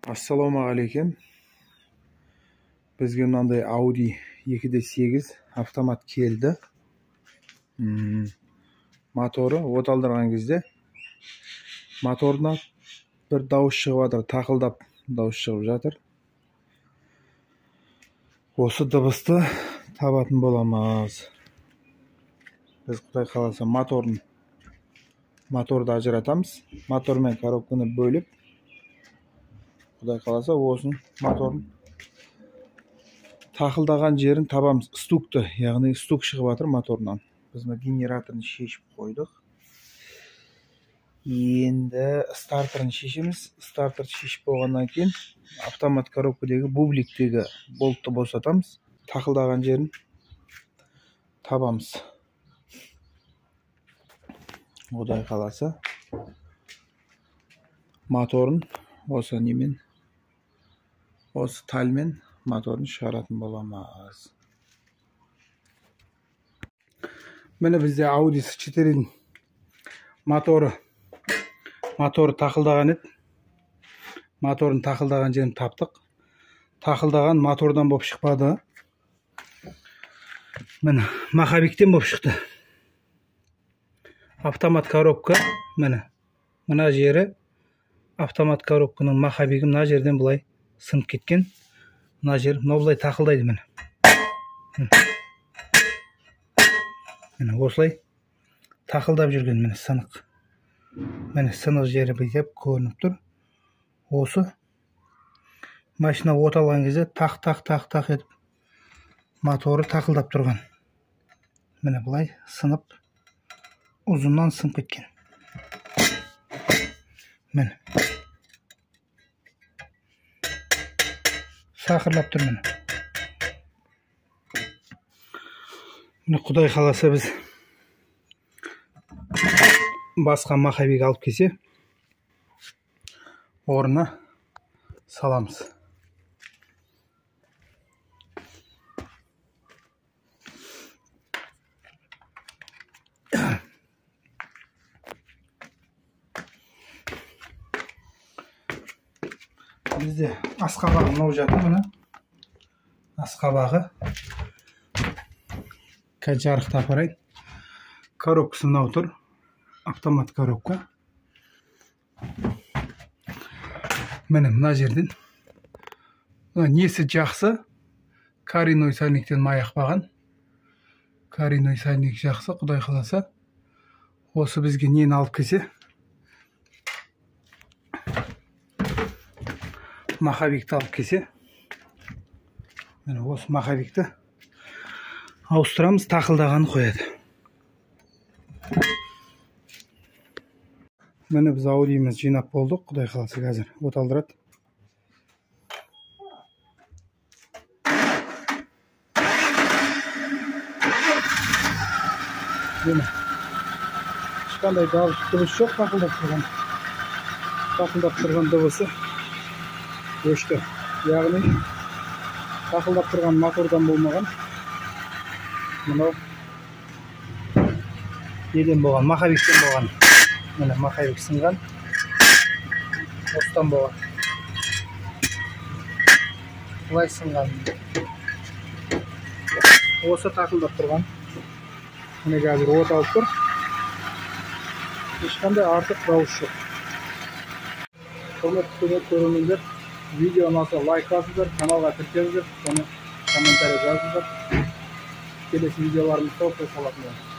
Assalomualaikum. Bizga mындай Audi 2.8 avtomat keldi. Motori o't oldirgan кезде motordan bir davosh chiqib жатыр, taqildab davosh chiqib жатыр. Осы dыбысты табатын боламыз. Biz Xudoy xolasa motorni ajratamiz. Motor мен коробканы бөліп, Xudoy xolasa осының моторның тақылдаған жерін табамыз. Стукты, яғни стук шығып жатыр моторынан. Біз генераторын шешіп қойдық. Енді стартерін шешеміз. Стартерді шешіп болғаннан кейін автомат коробкадегі бубликтегі болтты босатамыз. Тақылдаған жерін табамыз. Құдай қаласа моторын осы немен, осы талмен моторын шығаратын боламыз. Міне бізде Audi S4 моторы тақылдаған еді. Моторын тақылдаған жерін таптық. Тақылдаған мотордан болып шықпады. Міне маховиктен болып шықты. Автомат коробка, міне мына жері автомат коробканың маховигі мына жерден бұлай сынып кеткен. Мына жер мына бұлай тақылдайды міне. Міне осылай тақылдап жүрген міне сынық. Міне сынық жері бүйтіп көрініп тұр. Осы машина от алған кезде тақ етіп моторы тақылдап тұрған. Міне бұлай сынып, ұзыннан сынып кеткен. Міне сақырлап тұр міне. Міне Құдай қаласа біз басқа маховик алып келсе орнына саламыз. Бізде асқабағы мынау жатыр міне. Асқабағы. Қазір жарықты апарайын. Коробкасы мынау тұр. Автомат коробка. Міне мына жерден. Несі жақсы. Коренной сальниктен май ақпаған. Коренной сальник жақсы, Құдай қаласа. Осы бізге нені алып келсе. Маховикті алып келсе. Міне осы маховикті ауыстырамыз, тақылдағаны қояды. Міне біз Audи'міз жинап болдық. Құдай қаласа қазір от алдырады. Міне ешқандай дыбыс жоқ, тақылдап тұрған дыбысы өшті. Яғни тақылдап тұрған мотордан болмаған. Мынау неден болған, маховиктен болған. Міне маховик сынған. Осыдан болған. Бұлай сынған. Осы тақылдап тұрған. Міне қазір от алып тұр. Ешқандай артық дауыс жоқ. Құрметті көрермендер, видео ұнаса лайк басыңыздар, каналға тіркеліңіздер, соны комментарий жазыңыздар. Келесі видеоларымызды толықтай салатын боламыз.